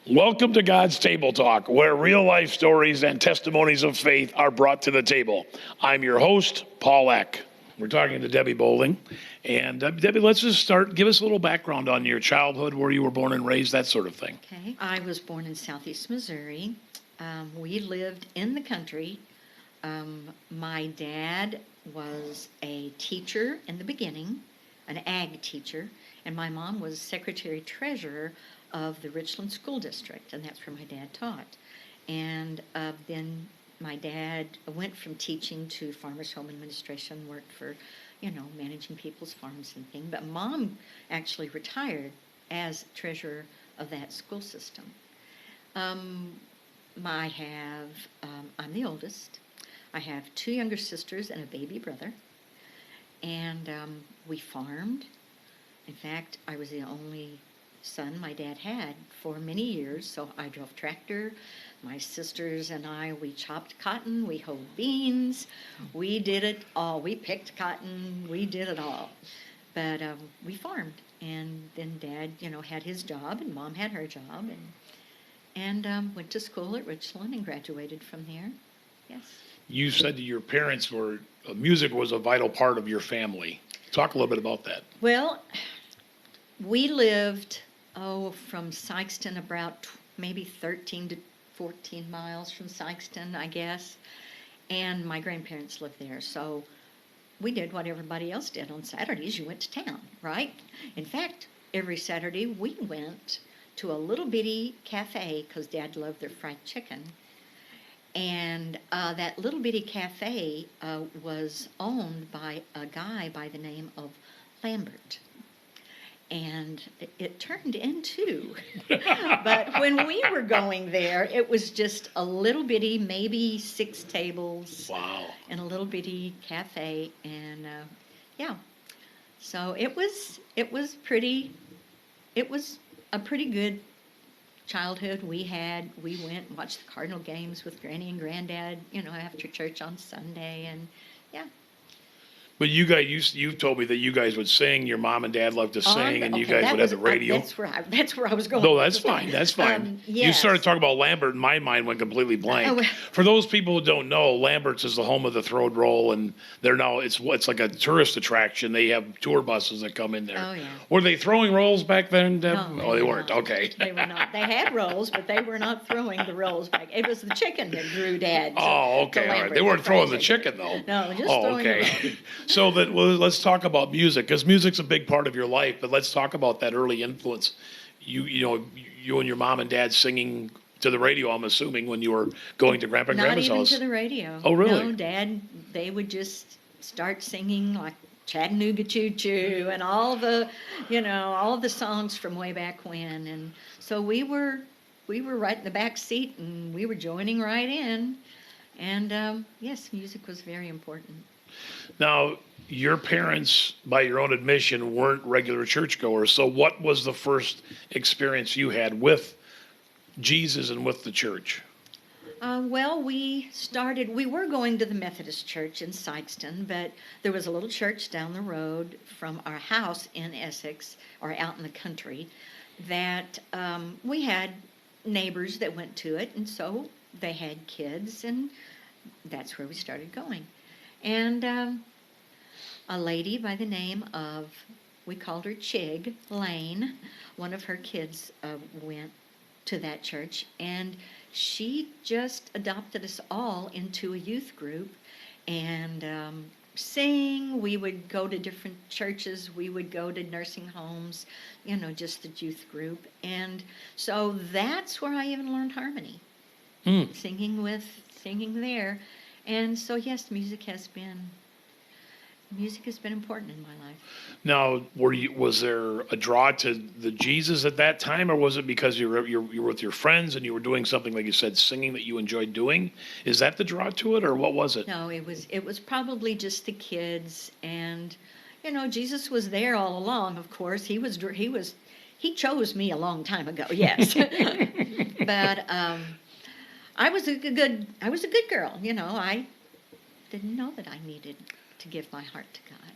Welcome to God's Table Talk, where real life stories and testimonies of faith are brought to the table. I'm your host, Paul Eck. We're talking to Debbie Bowling. And Debbie, let's just start. Give us a little background on your childhood, where you were born and raised, that sort of thing. Okay. I was born in southeast Missouri. We lived in the country. My dad was a teacher in the beginning, an ag teacher, and my mom was secretary-treasurer of the Richland School District, and that's where my dad taught. And then my dad went from teaching to Farmers Home Administration, worked for, managing people's farms and things. But Mom actually retired as treasurer of that school system. I'm the oldest. I have two younger sisters and a baby brother. And we farmed. In fact, I was the only son my dad had for many years, so I drove tractor. My sisters and I, we chopped cotton, we hoed beans, we did it all. We picked cotton, we did it all. But we farmed, and then Dad, had his job, and Mom had her job, and went to school at Richland and graduated from there. Yes. You said that your parents music was a vital part of your family. Talk a little bit about that. Well, we lived from Sikeston, about maybe 13 to 14 miles from Sikeston, I guess. And my grandparents lived there. So we did what everybody else did on Saturdays. You went to town, right? In fact, every Saturday we went to a little bitty cafe because Dad loved their fried chicken. And that little bitty cafe was owned by a guy by the name of Lambert. And it turned into, but when we were going there, it was just a little bitty, maybe 6 tables. Wow. In a little bitty cafe, and so it was a pretty good childhood we had. We went and watched the Cardinal games with Granny and Granddad, after church on Sunday, and yeah. But you guys, you told me that you guys would sing. Your mom and dad loved to sing, and you guys would have the radio. That's where I was going. No, that's fine. That's fine. Yes. You started talking about Lambert, and my mind went completely blank. For those people who don't know, Lambert's is the home of the Throwed Roll, and it's like a tourist attraction. They have tour buses that come in there. Oh, yeah. Were they throwing rolls back then, Deb? No, they weren't. not. Okay. They were not. They had rolls, but they were not throwing the rolls back. It was the chicken that drew Dad. Okay. All right. They weren't throwing the chicken, though. No, just throwing the roll. So let's talk about music, because music's a big part of your life. But let's talk about that early influence. You and your mom and dad singing to the radio, I'm assuming, when you were going to Grandpa and Grandma's house. Not even to the radio. Oh, really? No, Dad, they would just start singing like Chattanooga Choo Choo and all the songs from way back when. And so we were right in the back seat, and we were joining right in. And yes, music was very important. Now, your parents, by your own admission, weren't regular churchgoers. So what was the first experience you had with Jesus and with the church? Well, we were going to the Methodist church in Sikeston, but there was a little church down the road from our house in Essex, or out in the country, that we had neighbors that went to it, and so they had kids, and that's where we started going. And a lady by the name of, we called her Chig Lane, one of her kids went to that church, and she just adopted us all into a youth group and sing. We would go to different churches. We would go to nursing homes, just the youth group. And so that's where I even learned harmony, singing there. And so, yes, music has been important in my life. Now, was there a draw to the Jesus at that time, or was it because you were with your friends and you were doing something, like you said, singing, that you enjoyed doing? Is that the draw to it, or what was it? No, it was probably just the kids, and Jesus was there all along. Of course, he chose me a long time ago. Yes, but I was a good girl. I didn't know that I needed to give my heart to God,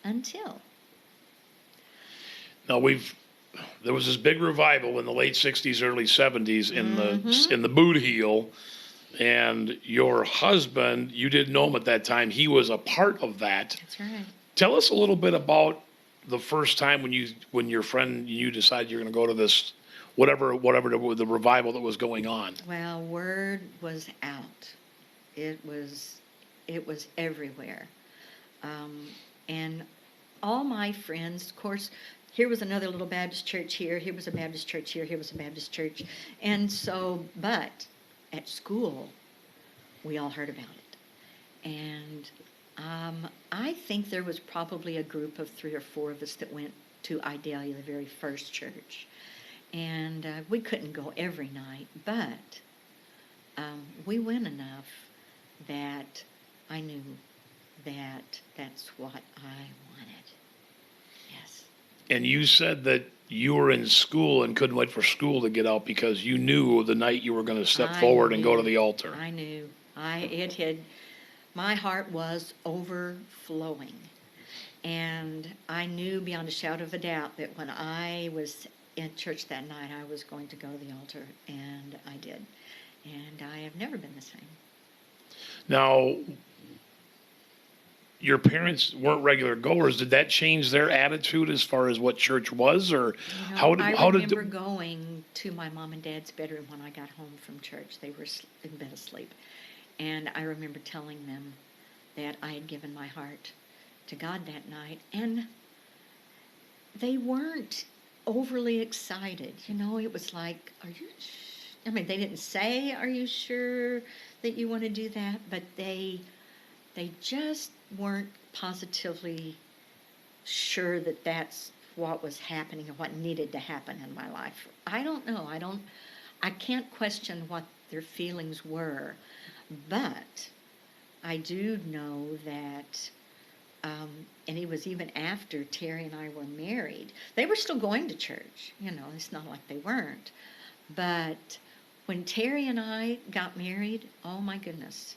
until. Now, we've there was this big revival in the late 60s, early 70s in the Boot Heel. And your husband, you didn't know him at that time. He was a part of that. That's right. Tell us a little bit about the first time when your friend, you decided you're going to go to this, whatever the revival that was going on. Well, word was out. It was everywhere. And all my friends, of course, here was another little Baptist church here was a Baptist church here was a Baptist church. And so, but at school, we all heard about it. And I think there was probably a group of 3 or 4 of us that went to Idalia, the very first church. And we couldn't go every night, but we went enough that I knew that that's what I wanted. Yes. And you said that you were in school and couldn't wait for school to get out because you knew the night you were going to step forward and go to the altar. I knew. My heart was overflowing. And I knew beyond a shadow of a doubt that when I was in church that night, I was going to go to the altar, and I did. And I have never been the same. Now, your parents weren't regular goers. Did that change their attitude as far as what church was, or I remember going to my mom and dad's bedroom when I got home from church. They were in bed asleep, and I remember telling them that I had given my heart to God that night, and they weren't overly excited. It was like, are you? I mean, they didn't say, "Are you sure that you want to do that?" But they just weren't positively sure that that's what was happening and what needed to happen in my life. I don't know. I can't question what their feelings were, but I do know that, and it was even after Terry and I were married. They were still going to church. It's not like they weren't. But when Terry and I got married, oh my goodness,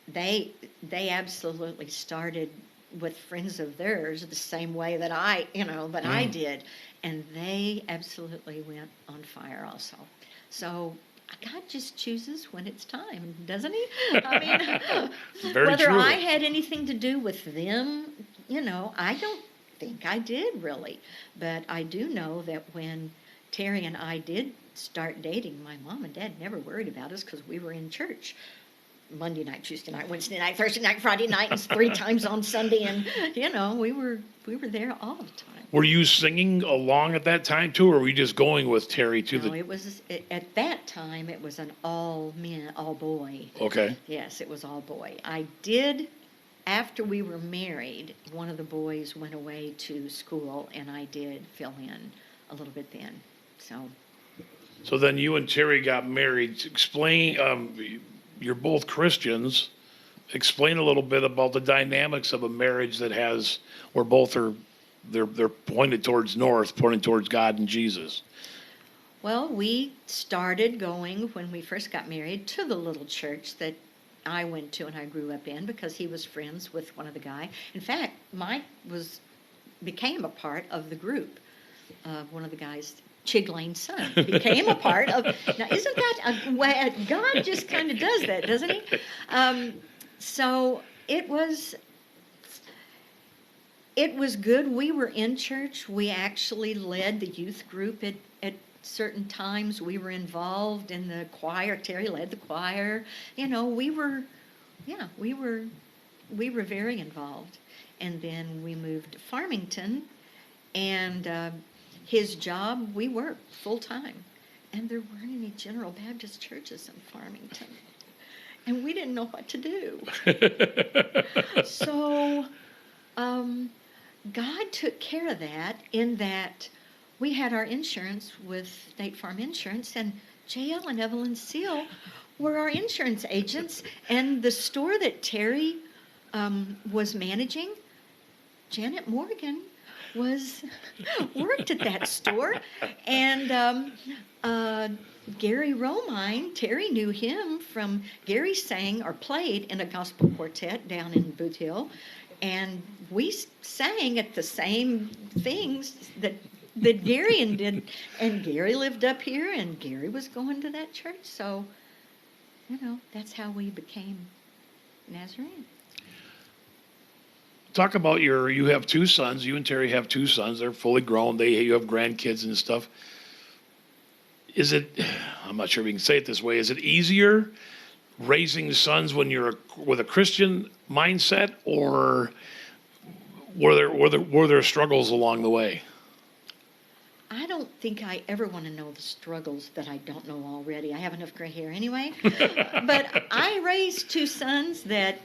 they absolutely started with friends of theirs the same way that I did, and they absolutely went on fire also. So God just chooses when it's time, doesn't he? I mean, whether true. I had anything to do with them, I don't think I did really, but I do know that when Terry and I did start dating, my mom and dad never worried about us because we were in church Monday night, Tuesday night, Wednesday night, Thursday night, Friday night, and 3 times on Sunday, and we were there all the time. Were you singing along at that time too, or were you just going with Terry to No, at that time it was an all boy. Okay. Yes, it was all boy. I did, after we were married, one of the boys went away to school, and I did fill in a little bit then. So then you and Terry got married. Explain. You're both Christians. Explain a little bit about the dynamics of a marriage that has where both they're pointed towards north, pointing towards God and Jesus. Well, we started going when we first got married to the little church that I went to and I grew up in because he was friends with one of the guys. In fact, Mike became a part of the group. One of the guys, Chiglane's son, became a part of. Now, isn't that God just kind of does that, doesn't he? So it was good. We were in church. We actually led the youth group at certain times. We were involved in the choir. Terry led the choir. We were very involved. And then we moved to Farmington, and his job, we worked full time. And there weren't any General Baptist churches in Farmington. And we didn't know what to do. So God took care of that in that we had our insurance with State Farm Insurance, and JL and Evelyn Seal were our insurance agents. And the store that Terry was managing, Janet Morgan worked at that store, and Gary Romine, Terry knew him from Gary sang or played in a gospel quartet down in Boot Hill, and we sang at the same things that that and Gary lived up here, and Gary was going to that church. So, that's how we became Nazarene. Talk about you have two sons. You and Terry have two sons. They're fully grown. You have grandkids and stuff. I'm not sure if we can say it this way, is it easier raising sons when you're with a Christian mindset, or were there struggles along the way? I don't think I ever want to know the struggles that I don't know already. I have enough gray hair anyway. But I raised two sons that,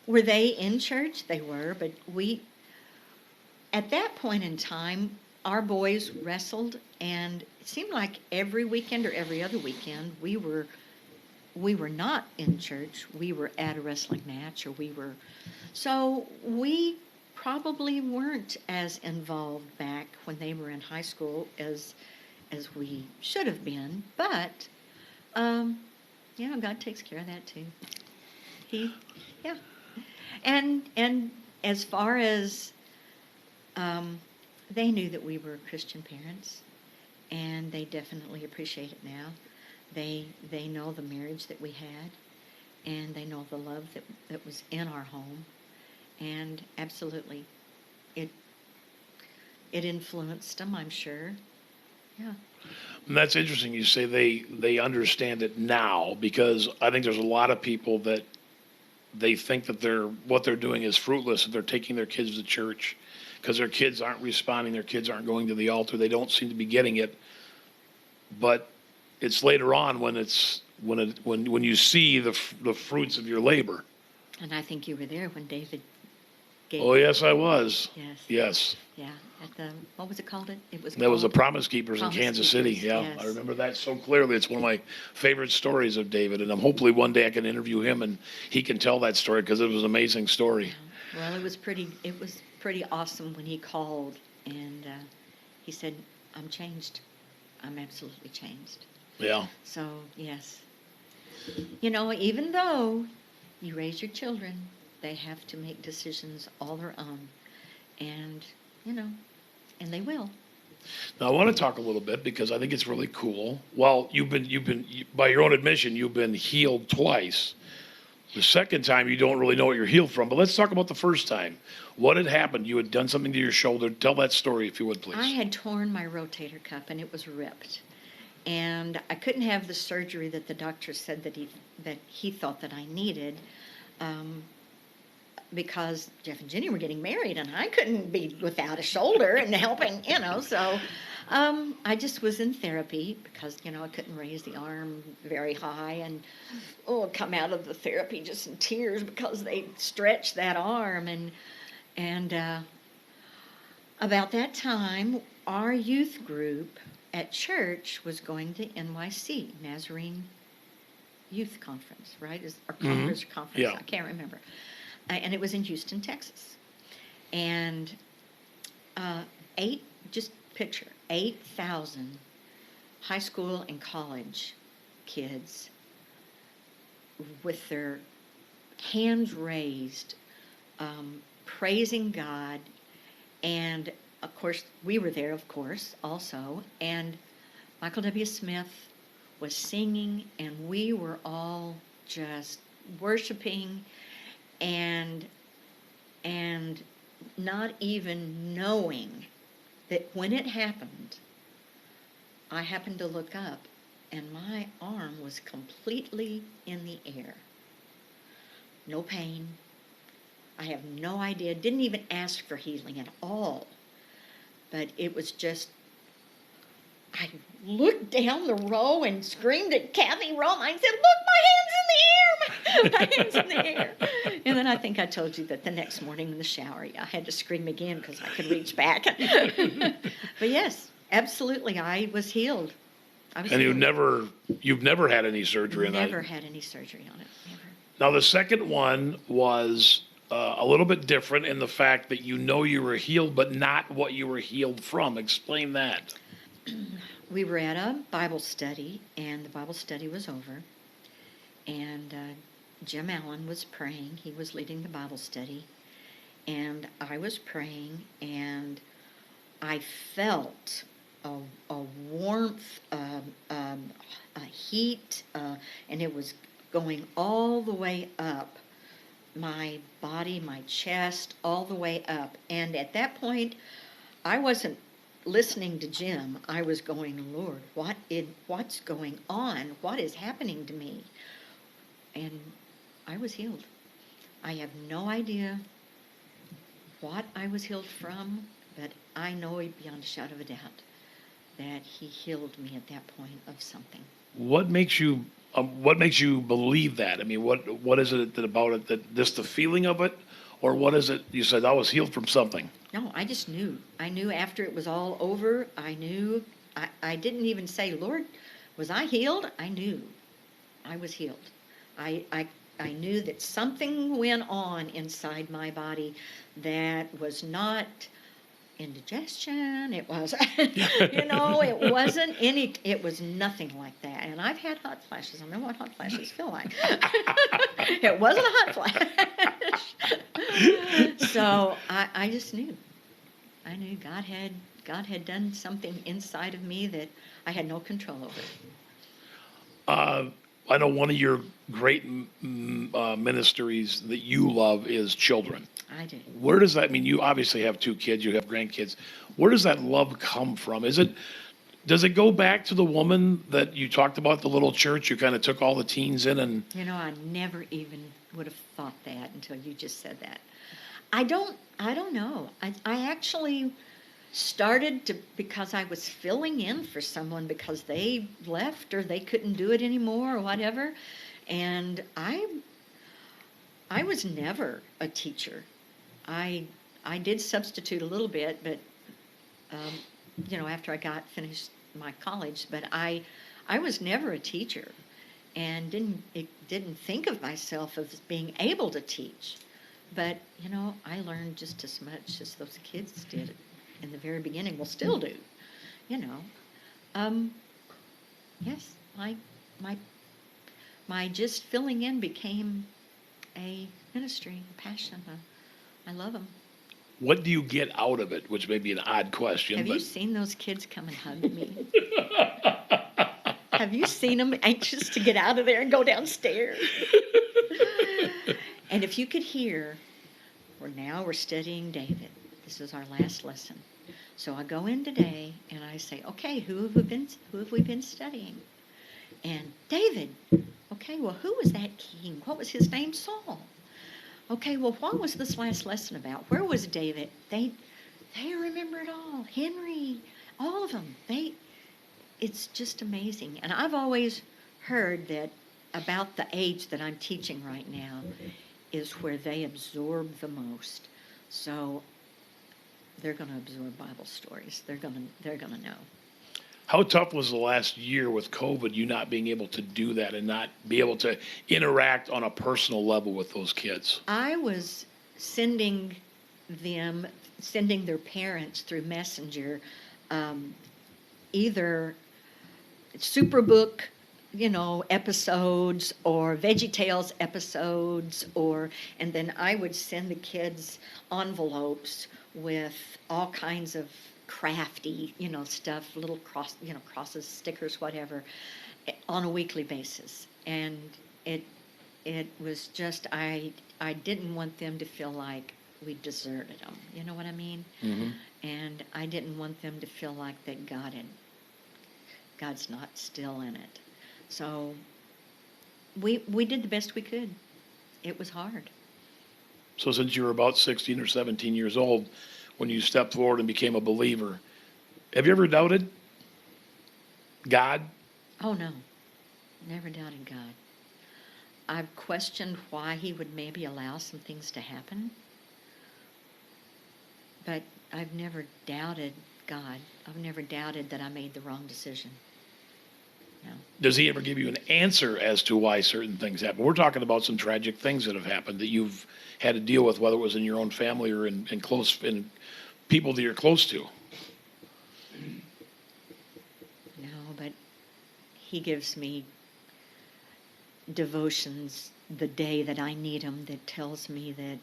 were they in church? They were, but at that point in time, our boys wrestled, and it seemed like every weekend or every other weekend, we were not in church. We were at a wrestling match, so we probably weren't as involved back when they were in high school as we should have been. But God takes care of that too. Yeah, and as far as they knew that we were Christian parents, and they definitely appreciate it now. They know the marriage that we had, and they know the love that was in our home, and absolutely, it influenced them, I'm sure. Yeah. And that's interesting. You say they understand it now, because I think there's a lot of people that they think that what they're doing is fruitless, and they're taking their kids to church because their kids aren't responding, their kids aren't going to the altar, they don't seem to be getting it. But it's later on when you see the fruits of your labor. And I think you were there when David gave. Oh yes, I was. Yes. Yes. Yeah. At what was it called? That was the Promise Keepers in Kansas City. Yeah, yes. I remember that so clearly. It's one of my favorite stories of David, and hopefully one day I can interview him and he can tell that story, because it was an amazing story. Yeah. Well, it was pretty awesome when he called, and he said, "I'm changed. I'm absolutely changed." Yeah. So yes, even though you raise your children, they have to make decisions all their own, and and they will. Now I want to talk a little bit, because I think it's really cool. Well, you've been by your own admission, you've been healed twice. The second time, you don't really know what you're healed from. But let's talk about the first time. What had happened? You had done something to your shoulder. Tell that story, if you would, please. I had torn my rotator cuff, and it was ripped. And I couldn't have the surgery that the doctor said that he thought that I needed, because Jeff and Jenny were getting married, and I couldn't be without a shoulder and helping, So I just was in therapy, because I couldn't raise the arm very high, and come out of the therapy just in tears, because they stretched that arm, and about that time, our youth group at church was going to NYC, Nazarene Youth Conference, right? Or conference, Yeah. I can't remember. And it was in Houston, Texas. And just picture, 8,000 high school and college kids with their hands raised, praising God. And of course, we were there, also. And Michael W. Smith was singing, and we were all just worshiping and not even knowing that when it happened, I happened to look up, and my arm was completely in the air. No pain. I have no idea. Didn't even ask for healing at all. But it was just, I looked down the row and screamed at Kathy Rome. I said, "Look, my hand's in the air! My hand's in the air!" And then I think I told you that the next morning in the shower, I had to scream again because I could reach back. But yes, absolutely, I was healed. And you've never had any surgery on that? Never had any surgery on it, never. Now, the second one was a little bit different in the fact that you were healed, but not what you were healed from. Explain that. We were at a Bible study, and the Bible study was over, and Jim Allen was praying. He was leading the Bible study, and I was praying, and I felt a warmth, a heat, and it was going all the way up my body, my chest, all the way up. And at that point, I wasn't listening to Jim. I was going, Lord, what's going on? What is happening to me? And I was healed. I have no idea what I was healed from, but I know beyond a shadow of a doubt that he healed me at that point of something. What makes you believe that? I mean, what is it about it that just the feeling of it, or what is it? You said I was healed from something. No, I just knew. I knew after it was all over. I knew. I didn't even say, Lord, was I healed? I knew I was healed. I, I, I knew that something went on inside my body that was not indigestion. It was, it wasn't any, it was nothing like that. And I've had hot flashes. I know what hot flashes feel like. It wasn't a hot flash. So I just knew. I knew God had done something inside of me that I had no control over. I know one of your great ministries that you love is children. I do. Where does that, I mean, you obviously have 2 kids, you have grandkids. Where does that love come from? Does it go back to the woman that you talked about, the little church? You kind of took all the teens in and. I never even would have thought that until you just said that. I don't know. I actually started to, because I was filling in for someone because they left or they couldn't do it anymore or whatever. And I was never a teacher. I did substitute a little bit, but after I got finished my college, but I was never a teacher, and didn't think of myself as being able to teach. But I learned just as much as those kids did in the very beginning. Will still do. Yes, my just filling in became a ministry, a passion. I love them. What do you get out of it? Which may be an odd question. Have you seen those kids come and hug me? Have you seen them anxious to get out of there and go downstairs? And if you could hear, we're studying David. This is our last lesson. So I go in today and I say, okay, who have we been studying? And David. Okay, well, who was that king? What was his name? Saul. Okay, well, what was this last lesson about? Where was David? They remember it all. Henry, all of them. It's just amazing. And I've always heard that about the age that I'm teaching right now is where they absorb the most. So they're going to absorb Bible stories. They're going to know. How tough was the last year with COVID, you not being able to do that and not be able to interact on a personal level with those kids? I was sending their parents through Messenger, either Superbook, episodes or VeggieTales episodes, and then I would send the kids envelopes with all kinds of crafty, stuff, little crosses, stickers, whatever, on a weekly basis. And it was just, I didn't want them to feel like we deserted them. You know what I mean? Mm-hmm. And I didn't want them to feel like that God's not still in it. So we did the best we could. It was hard. So since you were about 16 or 17 years old, when you stepped forward and became a believer, have you ever doubted God? Oh, no. Never doubted God. I've questioned why he would maybe allow some things to happen, but I've never doubted God. I've never doubted that I made the wrong decision. No. Does he ever give you an answer as to why certain things happen? We're talking about some tragic things that have happened that you've had to deal with, whether it was in your own family or in people that you're close to. No, but he gives me devotions the day that I need them that tells me that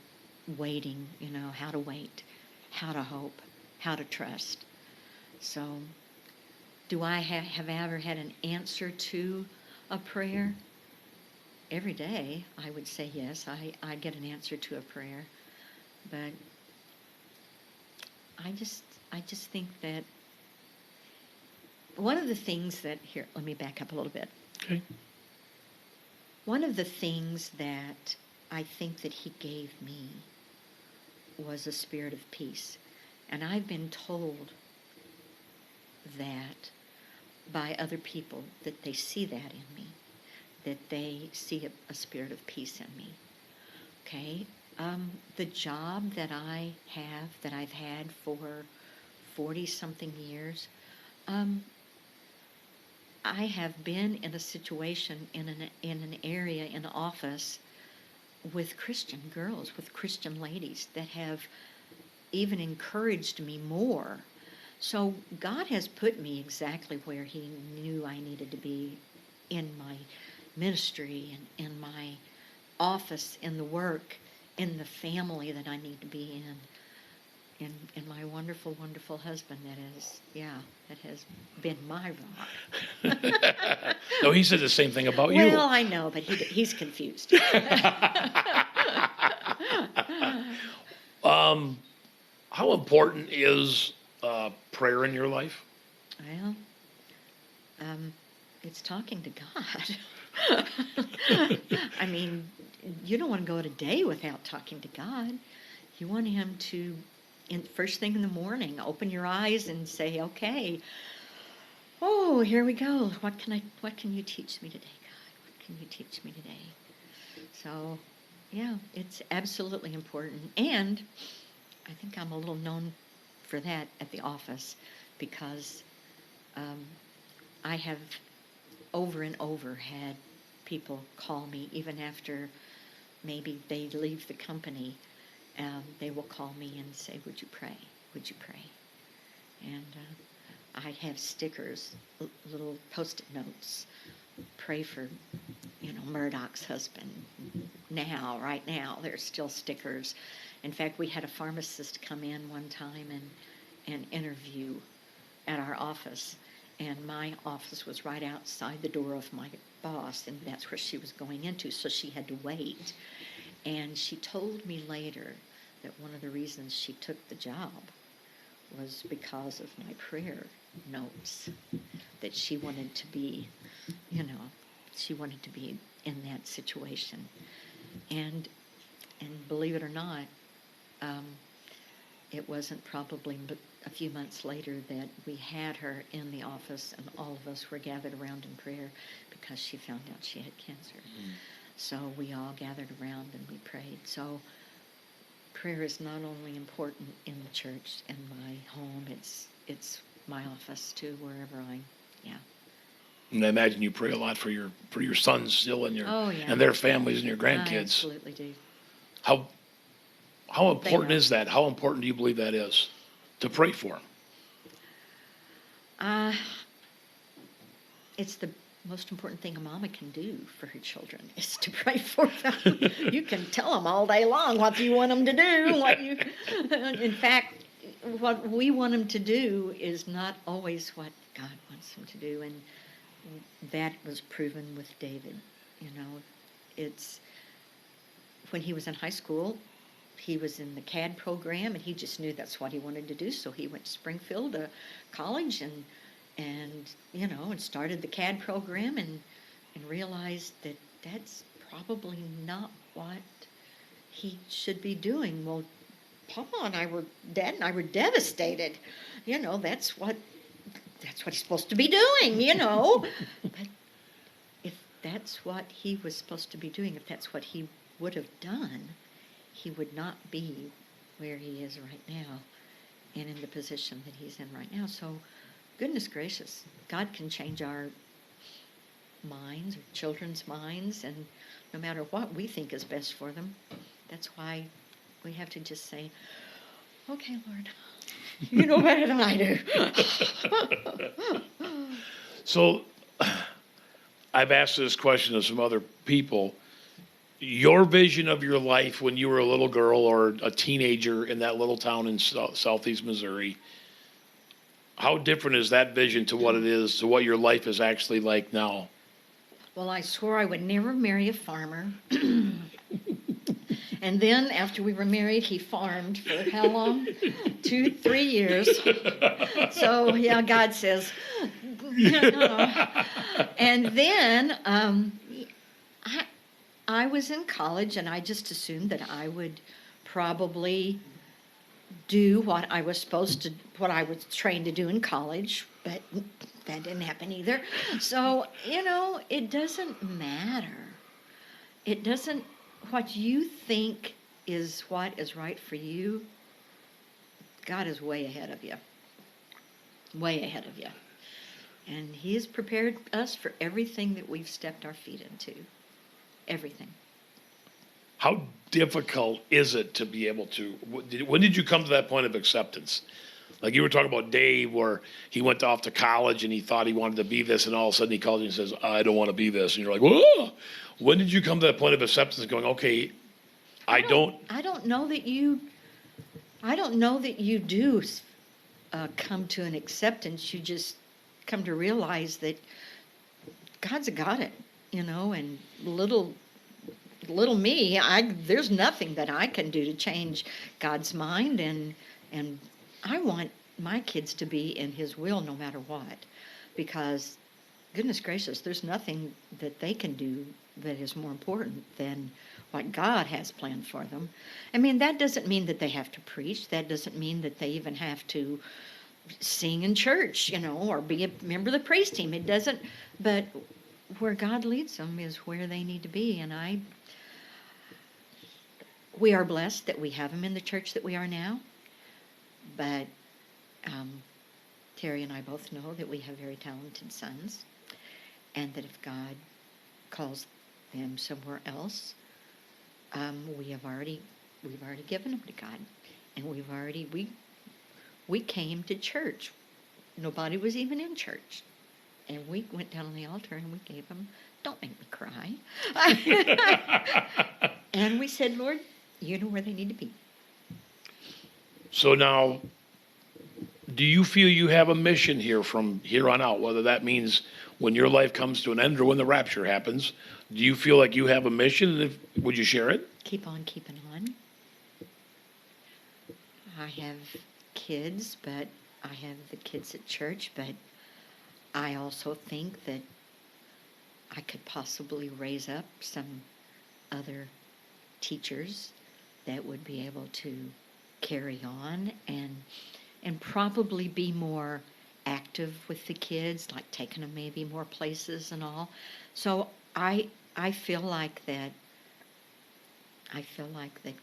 waiting, how to wait, how to hope, how to trust. So, do I have ever had an answer to a prayer? Every day, I would say yes. I get an answer to a prayer, but I just think that one of the things that here, let me back up a little bit. Okay. One of the things that I think that he gave me was a spirit of peace. And I've been told that by other people that they see that in me, that they see a spirit of peace in me. Okay? The job that I've had for 40-something years, I have been in a situation in an area, in an office, with Christian girls, with Christian ladies that have even encouraged me more. So God has put me exactly where he knew I needed to be in my ministry and in my office, in the work, in the family that I need to be in my wonderful, wonderful husband that has been my rock. No, he said the same thing about you. Well, I know, but he's confused. How important is prayer in your life? Well, it's talking to God. I mean, you don't want to go a day without talking to God. You want him to, first thing in the morning, open your eyes and say, okay, oh, here we go. What can you teach me today, God? What can you teach me today? So, yeah, it's absolutely important. And I think I'm a little known for that at the office because I have over and over had people call me, even after maybe they leave the company, they will call me and say, would you pray? Would you pray? And I have stickers, little Post-it notes, pray for, Murdoch's husband. Right now, there's still stickers. In fact, we had a pharmacist come in one time and interview at our office. And my office was right outside the door of my boss, and that's where she was going into, so she had to wait. And she told me later that one of the reasons she took the job was because of my prayer notes, that she wanted to be, she wanted to be in that situation. And believe it or not, it wasn't probably but a few months later that we had her in the office and all of us were gathered around in prayer because she found out she had cancer. Mm. So we all gathered around and we prayed. So prayer is not only important in the church, in my home, it's my office too, wherever And I imagine you pray a lot for your sons still and and their families and your grandkids. I absolutely do. How important is that? How important do you believe that is to pray for them? It's the most important thing a mama can do for her children is to pray for them. You can tell them all day long what you want them to do. In fact, what we want them to do is not always what God wants them to do, and that was proven with David. It's when he was in high school, he was in the CAD program, and he just knew that's what he wanted to do. So he went to Springfield College and started the CAD program and realized that that's probably not what he should be doing. Well, Dad and I were devastated. That's what he's supposed to be doing, But if that's what he was supposed to be doing, if that's what he would have done, he would not be where he is right now and in the position that he's in right now. So, goodness gracious, God can change our minds, or children's minds, and no matter what we think is best for them. That's why we have to just say, okay, Lord, you know better than I do. So I've asked this question of some other people. your vision of your life when you were a little girl or a teenager in that little town in southeast Missouri, how different is that vision to what it is, to what your life is actually like now? Well, I swore I would never marry a farmer. And then after we were married, he farmed for how long? 3 years. So, yeah, God says, And then I was in college, and I just assumed that I would probably do what I was trained to do in college, but that didn't happen either. So, it doesn't matter. What you think is what is right for you, God is way ahead of you. Way ahead of you. And He has prepared us for everything that we've stepped our feet into. Everything. How difficult is it to be able to, when did you come to that point of acceptance? Like you were talking about Dave, where he went off to college and he thought he wanted to be this, and all of a sudden he calls you and says, I don't want to be this. And you're like, whoa! When did you come to that point of acceptance going, okay, I don't know that you do come to an acceptance. You just come to realize that God's got it, and little me, there's nothing that I can do to change God's mind, and I want my kids to be in His will no matter what, because goodness gracious, there's nothing that they can do that is more important than what God has planned for them. I mean, that doesn't mean that they have to preach. That doesn't mean that they even have to sing in church, or be a member of the praise team. It doesn't, but where God leads them is where they need to be. And we are blessed that we have them in the church that we are now. But Terry and I both know that we have very talented sons, and that if God calls them somewhere else, we've already given them to God, and we came to church. Nobody was even in church, and we went down on the altar and we gave them. Don't make me cry. And we said, Lord, you know where they need to be. So now, do you feel you have a mission here from here on out, whether that means when your life comes to an end or when the rapture happens? Do you feel like you have a mission? And would you share it? Keep on keeping on. I have kids, but I have the kids at church, but I also think that I could possibly raise up some other teachers that would be able to carry on and probably be more active with the kids, like taking them maybe more places and all. So I feel like that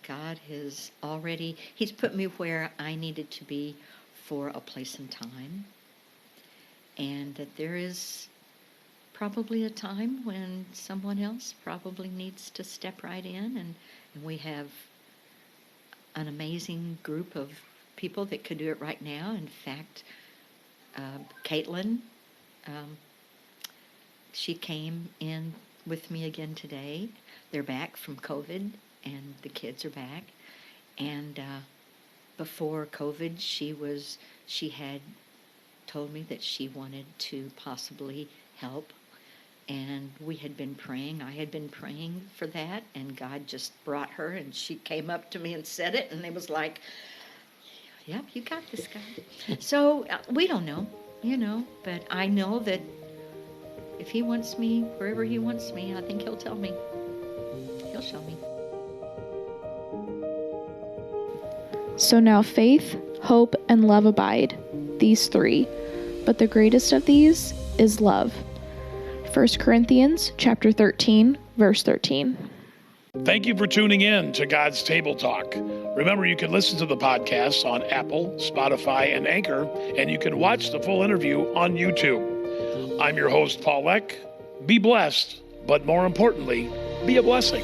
God has already, He's put me where I needed to be for a place and time, and that there is probably a time when someone else probably needs to step right in, and we have an amazing group of people that could do it right now. In fact, Caitlin, she came in with me again today. They're back from COVID, and the kids are back. And before COVID, she had told me that she wanted to possibly help. And we had been praying. I had been praying for that, and God just brought her, and she came up to me and said it, and it was like, yep, you got this, God. So we don't know, but I know that if He wants me, wherever He wants me, I think He'll tell me. He'll show me. So now faith, hope, and love abide, these three. But the greatest of these is love. 1 Corinthians chapter 13, verse 13. Thank you for tuning in to God's Table Talk. Remember, you can listen to the podcast on Apple, Spotify, and Anchor, and you can watch the full interview on YouTube. I'm your host, Paul Eck. Be blessed, but more importantly, be a blessing.